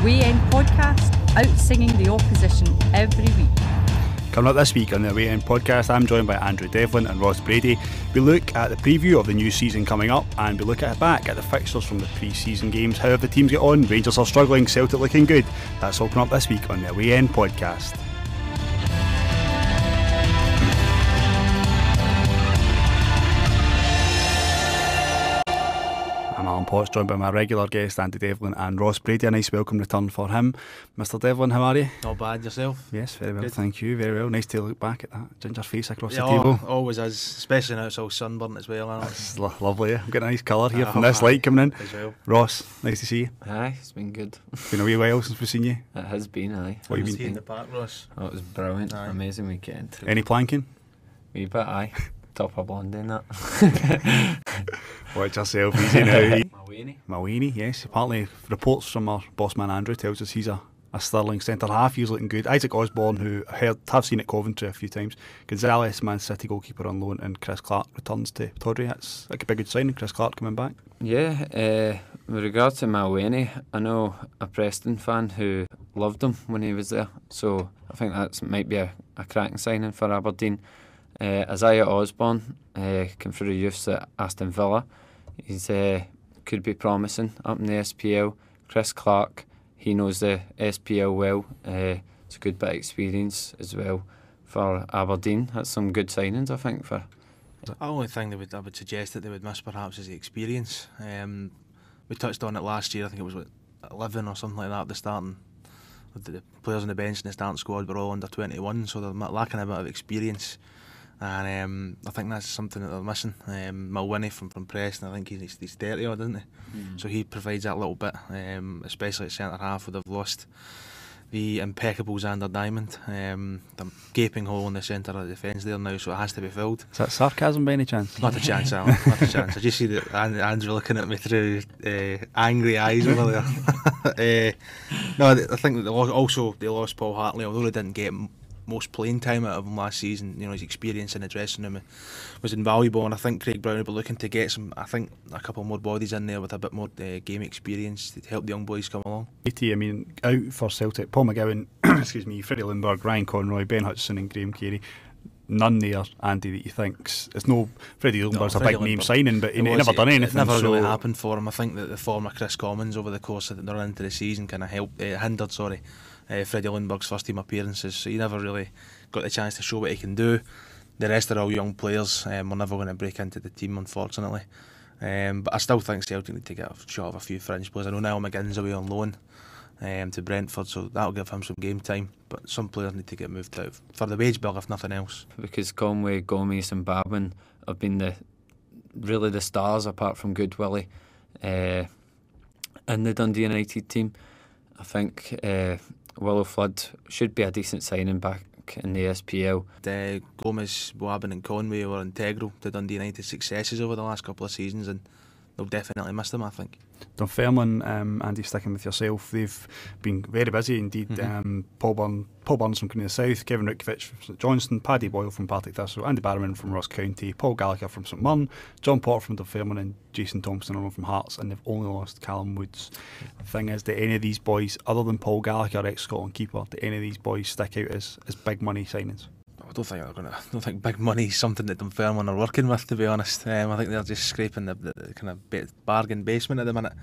Away End podcast, out singing the opposition every week. Coming up this week on the Away End podcast, I'm joined by Andrew Devlin and Ross Brady. We look at the preview of the new season coming up, and we look back at the fixtures from the pre-season games. How have the teams get on? Rangers are struggling, Celtic looking good. That's all coming up this week on the Away End podcast. I'm Alan Potts, joined by my regular guest Andy Devlin and Ross Brady. A nice welcome return for him. Mr. Devlin, how are you? Not bad, yourself? Yes, very well, Good. Thank you, very well. Nice to look back at that ginger face across the table. Always is, especially now it's all sunburnt as well. It's lovely, yeah. I've got a nice colour here from this light coming in. As well. Ross, nice to see you. Aye, it's been good. Been a wee while since we've seen you. It has been, aye. What have you See been in the park, Ross? Oh, it was brilliant. Aye. Amazing weekend. Any planking? Wee bit, aye. Top of Blondie and that. Watch yourself, easy now. Malwini. Malwini, yes. Apparently, reports from our boss man Andrew tells us he's a sterling centre half. He's looking good. Isaac Osborne, who have seen at Coventry a few times. Gonzalez, Man City goalkeeper on loan, and Chris Clark returns to Tawdry. That could be a good sign. Chris Clark coming back. Yeah, with regards to Malwini, I know a Preston fan who loved him when he was there, so I think that might be a cracking signing for Aberdeen. Isaiah Osborne came through the youths at Aston Villa. He's could be promising up in the SPL. Chris Clark, he knows the SPL well. It's a good bit of experience as well for Aberdeen. That's some good signings, I think. For The only thing I would suggest that they would miss perhaps is the experience. We touched on it last year. I think it was 11 or something like that at the starting. The players on the bench in the starting squad were all under 21, so they're lacking a bit of experience. And I think that's something that they're missing. Malwini from Preston, I think he's 30 odd, isn't he? So he provides that little bit, especially at centre half, where they've lost the impeccable Xander Diamond. The gaping hole in the centre of the defence there now, so it has to be filled. Is that sarcasm by any chance? Not a chance, Alan. Not a chance. I just see that Andrew looking at me through angry eyes over there. No, I think that they lost Paul Hartley, although they didn't get most playing time out of him last season. You know, his experience in the dressing room was invaluable, and I think Craig Brown will be looking to get a couple more bodies in there with a bit more game experience to help the young boys come along. I mean, out for Celtic, Paul McGowan, excuse me, Freddie Lundberg, Ryan Conroy, Ben Hutchison and Graham Carey. None there, Andy, that you think's... It's no... Freddie Lundberg's a big name signing, but he never done anything. It never really happened for him. I think that the former Chris Commons over the course of the run into the season kind of hindered Freddie Lundberg's first team appearances, so he never really got the chance to show what he can do. The rest are all young players. We're never going to break into the team, unfortunately. But I still think Celtic need to get a shot of a few fringe players. I know Niall McGinn's away on loan to Brentford, so that'll give him some game time, but some players need to get moved out for the wage bill, if nothing else. because Conway, Gomez and Babin have been the stars, apart from Good Willie, in the Dundee United team. I think Willow Flood should be a decent signing back in the SPL. Gomez, Boabin and Conway were integral to Dundee United's successes over the last couple of seasons, and they'll definitely miss them, I think. Dunfermline, Andy, sticking with yourself, they've been very busy indeed. Paul Burns from Queen of the South, Kevin Rutkiewicz from St Johnstone, Paddy Boyle from Partick Thistle, Andy Barrowman from Ross County, Paul Gallagher from St Mirren, John Potter from Dunfermline and Jason Thompson on from Hearts, and they've only lost Callum Woods. The thing is, do any of these boys, other than Paul Gallagher, ex-Scotland keeper, do any of these boys stick out as big money signings? I don't think big money is something that Dunfermline are working with, to be honest. I think they're just scraping the kind of bargain basement at the minute.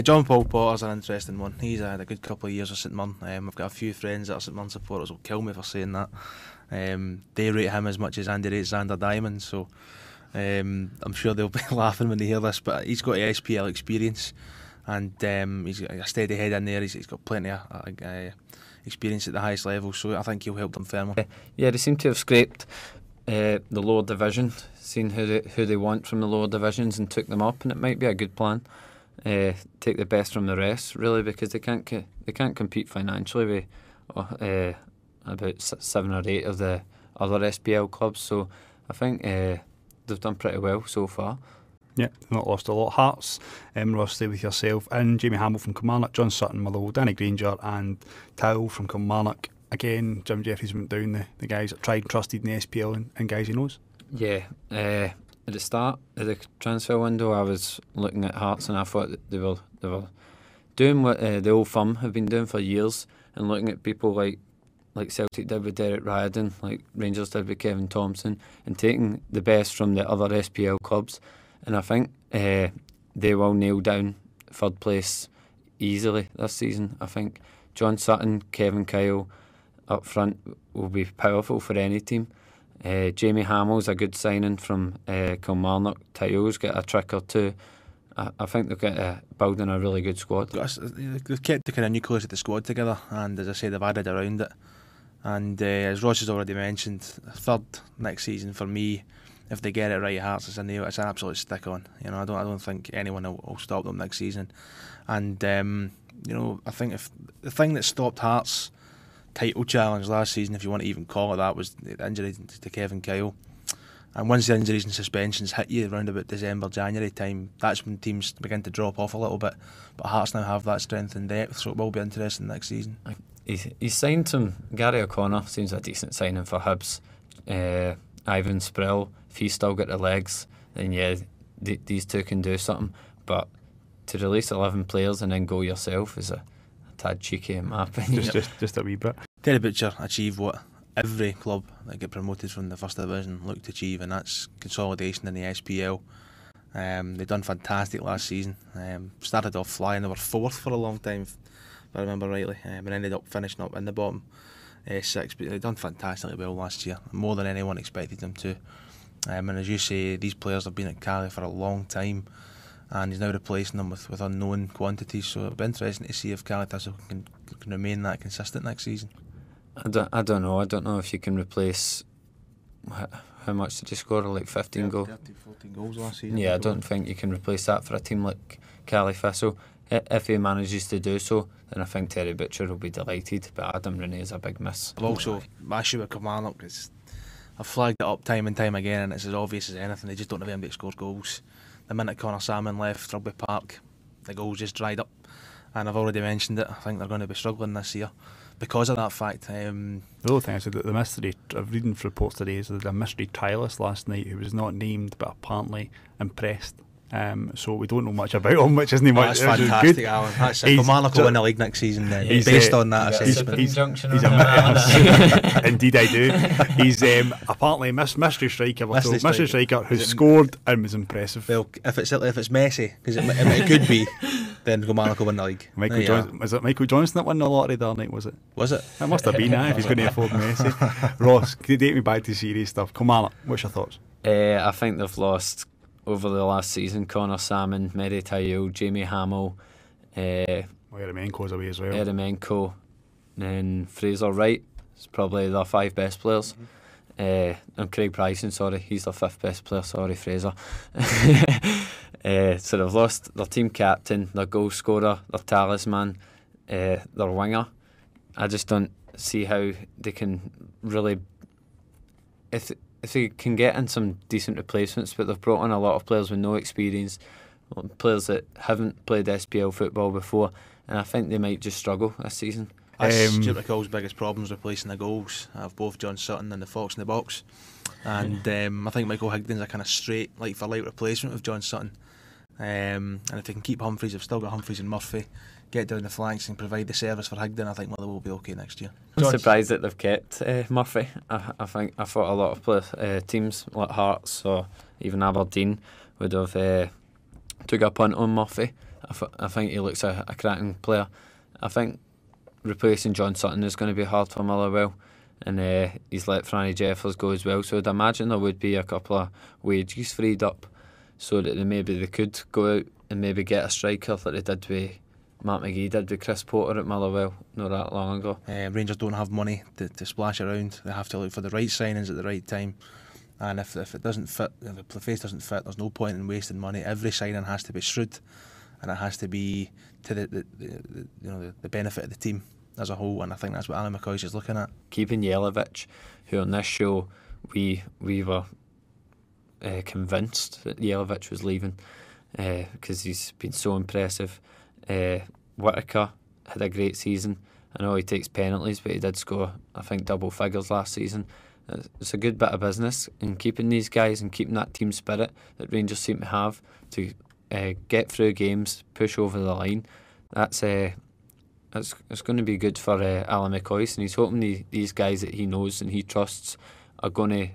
John Paul Potter's an interesting one. He's had a good couple of years at St Mirren. I've got a few friends that are St Mirren supporters will kill me for saying that. They rate him as much as Andy rates Xander Diamond, so I'm sure they'll be laughing when they hear this, but he's got SPL experience, and he's got a steady head in there. He's got plenty of experience at the highest level, so I think he'll help them firmly. Yeah, they seem to have scraped the lower division, seen who they want from the lower divisions and took them up, and it might be a good plan. Take the best from the rest, really, because they can't compete financially with about 7 or 8 of the other SPL clubs. So I think they've done pretty well so far. Yeah, not lost a lot. Hearts, Ross, stay with yourself, and Jamie Hamill from Kilmarnock, John Sutton, Mallow, Danny Granger and Towell from Kilmarnock. Again, Jim Jeffries went down the guys that tried and trusted in the SPL and guys he knows. Yeah, at the start of the transfer window, I was looking at Hearts and I thought that they were doing what the Old Firm have been doing for years, and looking at people like Celtic did with Derek Riordan, like Rangers did with Kevin Thompson, and taking the best from the other SPL clubs. And I think they will nail down third place easily this season. I think John Sutton, Kevin Kyle up front will be powerful for any team. Jamie Hamill's a good signing from Kilmarnock. Tayo's got a trick or two. I think they'll get building a really good squad. They've kept the kind of nucleus of the squad together, and as I say, they've added around it. And as Ross has already mentioned, third next season for me, if they get it right, Hearts is a nail. It's an absolute stick on. You know, I don't think anyone will stop them next season. And you know, I think if the thing that stopped Hearts' title challenge last season, if you want to even call it that, was the injury to Kevin Kyle. And once the injuries and suspensions hit you around about December, January time, that's when teams begin to drop off a little bit. But Hearts now have that strength and depth, so it will be interesting next season. He's signed some. Gary O'Connor seems a decent signing for Hibs. Ivan Sprill, if he's still got the legs, then yeah, these two can do something. But to release 11 players and then go yourself is a tad cheeky in my opinion. Just a wee bit. Terry Butcher achieved what every club that get promoted from the first division looked to achieve, and that's consolidation in the SPL. They done fantastic last season. Started off flying, they were fourth for a long time, if I remember rightly, and ended up finishing up in the bottom six. But they done fantastically well last year, more than anyone expected them to. And as you say, these players have been at Cali for a long time, and he's now replacing them with unknown quantities. So it'll be interesting to see if Cali Thistle can remain that consistent next season. I don't know. I don't know if you can replace. How much did you score? Like 15 goals? 14 goals last season. Yeah, I don't think you can replace that for a team like Cali Thistle. If he manages to do so, then I think Terry Butcher will be delighted. But Adam Rooney is a big miss. I've also, my issue with Kilmarnock is I've flagged it up time and time again, and it's as obvious as anything. They just don't have anybody to score goals. The minute Connor Salmon left Rugby Park, the goals just dried up. And I've already mentioned it, I think they're going to be struggling this year because of that fact. The other thing I said, that the mystery, I'm reading reports today, is that a mystery trialist last night who was not named but apparently impressed. So we don't know much about him, which isn't much. That's fantastic, good. Alan. That's it. Kilmarnock will win the league next season then, based on that assessment. Indeed I do. He's apparently mystery striker who's scored and was impressive. Well, if it's messy, because it could be, then Kilmarnock will win the league. Was it Michael Johnson that won the lottery the other night, was it? Was it? It must have been, if he's going to afford Messi. Ross, could you take me back to serious stuff? Kilmarnock, what's your thoughts? I think they've lost over the last season Connor Salmon, Mehdi Tayoul, Jamie Hamill, Eremenko's away as well. Eremenko, and Fraser Wright is probably their 5 best players. And Craig Bryson, he's their 5th best player. Sorry, Fraser. So they've lost their team captain, their goal scorer, their talisman, their winger. I just don't see how they can really, if they can get in some decent replacements, but they've brought in a lot of players with no experience, players that haven't played SPL football before, and I think they might just struggle this season. That's Stuart McCall's biggest problems, replacing the goals of both John Sutton and the Fox in the box. And I think Michael Higden's a kind of straight, like for light replacement of John Sutton. And if they can keep Humphreys, they've still got Humphreys and Murphy, get down the flanks and provide the service for Higden, I think Motherwell will be okay next year. I'm surprised that they've kept Murphy. I thought a lot of teams like Hearts or even Aberdeen would have took a punt on Murphy. I think he looks a cracking player. I think replacing John Sutton is going to be hard for Motherwell, and he's let Franny Jeffers go as well, so I'd imagine there would be a couple of wages freed up so that they could go out and maybe get a striker like they did with Matt McGee did with Chris Potter at Motherwell not that long ago. Rangers don't have money to splash around. They have to look for the right signings at the right time, and if it doesn't fit, if the face doesn't fit, there's no point in wasting money. Every signing has to be shrewd, and it has to be to the benefit of the team as a whole, and I think that's what Alan McCoy is looking at. Keeping Jelavic, who on this show we were convinced that Jelavic was leaving because he's been so impressive. Whittaker had a great season. I know he takes penalties, but he did score, I think, double figures last season. It's a good bit of business, and keeping these guys and keeping that team spirit that Rangers seem to have to get through games, push over the line. that's it's going to be good for Alan McCoy, and he's hoping these guys that he knows and he trusts are going to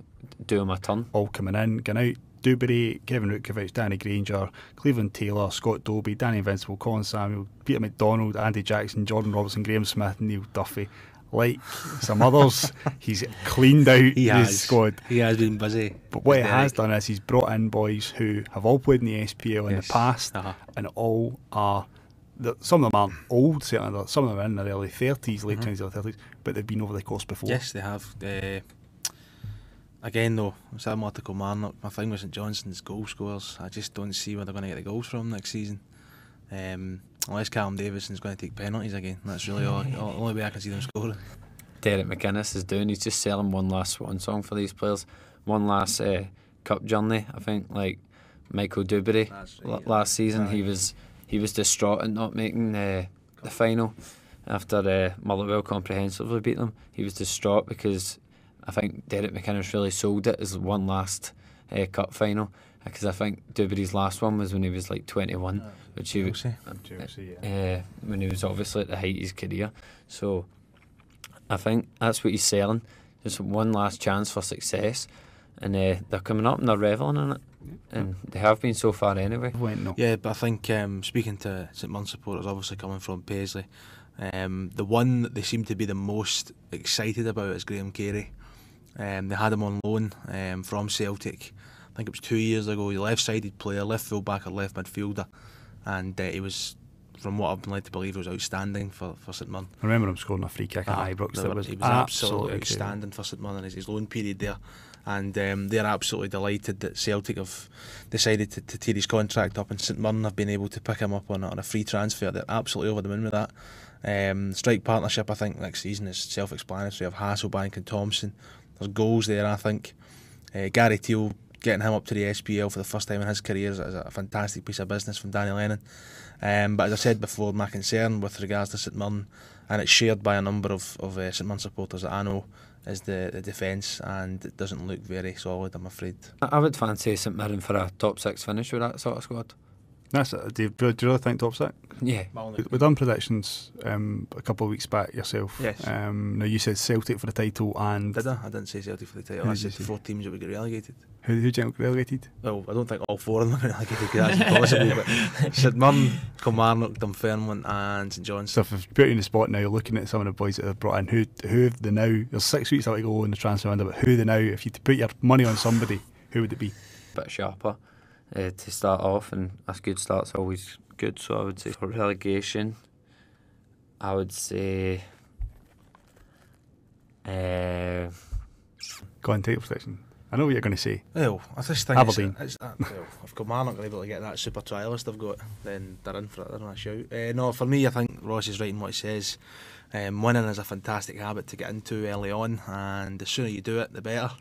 do him a turn. All coming in, going out. Dewberry, Kevin Rutkiewicz, Danny Granger, Cleveland Taylor, Scott Dobie, Danny Invincible, Colin Samuel, Peter McDonald, Andy Jackson, Jordan Robertson, Graham Smith, Neil Duffy. Like some others, he's cleaned out his squad. He has been busy. But what he has done is he's brought in boys who have all played in the SPL in the past, and all are. Some of them aren't old, certainly. Some of them are in their early 30s, late 20s, early 30s, but they've been over the course before. Yes, they have. Again, though, similar to Kilmarnock, my thing with St Johnstone's goal scorers. I just don't see where they're going to get the goals from next season. Unless Callum Davidson's going to take penalties again. That's really the only way I can see them scoring. Derek McInnes is doing. He's just selling one last swan song for these players. One last cup journey. I think like Michael Dewberry last season, he was distraught at not making the final after Motherwell comprehensively beat them. He was distraught because I think Derek McInnes really sold it as one last cup final, because I think Dewberry's last one was when he was like 21, which he was when he was obviously at the height of his career. So I think that's what he's selling, just one last chance for success, and they're coming up and they're revelling in it, and they have been so far anyway. Yeah, but I think speaking to St Mirren supporters, obviously coming from Paisley, the one that they seem to be the most excited about is Graham Carey. They had him on loan from Celtic. I think it was 2 years ago. He's a left-sided player, left full-back or left midfielder, and he was, from what I've been led to believe, was outstanding for St Mirren. I remember him scoring a free kick at Ibrox. He was absolutely outstanding for St Mirren in his loan period there, and they're absolutely delighted that Celtic have decided to tear his contract up, and St Mirren have been able to pick him up on a free transfer. They're absolutely over the moon with that. Strike partnership, I think, next season is self-explanatory of Hasselbank and Thompson. There's goals there, I think. Gary Teal, getting him up to the SPL for the first time in his career is a fantastic piece of business from Danny Lennon. But as I said before, my concern with regards to St Mirren, and it's shared by a number of St Mirren supporters that I know, is the defence, and it doesn't look very solid, I'm afraid. I would fancy St Mirren for a top 6 finish with that sort of squad. That's it. Do you really think top 6? Yeah. We've done predictions a couple of weeks back yourself. Yes. Now you said Celtic for the title, and Did I? I didn't say Celtic for the title. I said the 4 teams that would get relegated. Who do you think will get relegated? Well, I don't think all 4 of them are relegated, because that's impossible. But St Mirren, Kilmarnock, Dunfermline and St Johnstone. So if you've put you in the spot now, you're looking at some of the boys that have brought in. Who have they now? There's 6 weeks out to go in the transfer window, but who are they now? If you had to put your money on somebody, who would it be? Bit sharper to start off, and a good start's always good. So I would say for relegation, I would say go on, title protection. I know what you're going to say. Well, I just think Aberdeen. If Kilmarnock are able to get that super trialist they've got, then they're in for it. They're in a shout. No, for me, I think Ross is right in what he says. Winning is a fantastic habit to get into early on, and the sooner you do it, the better.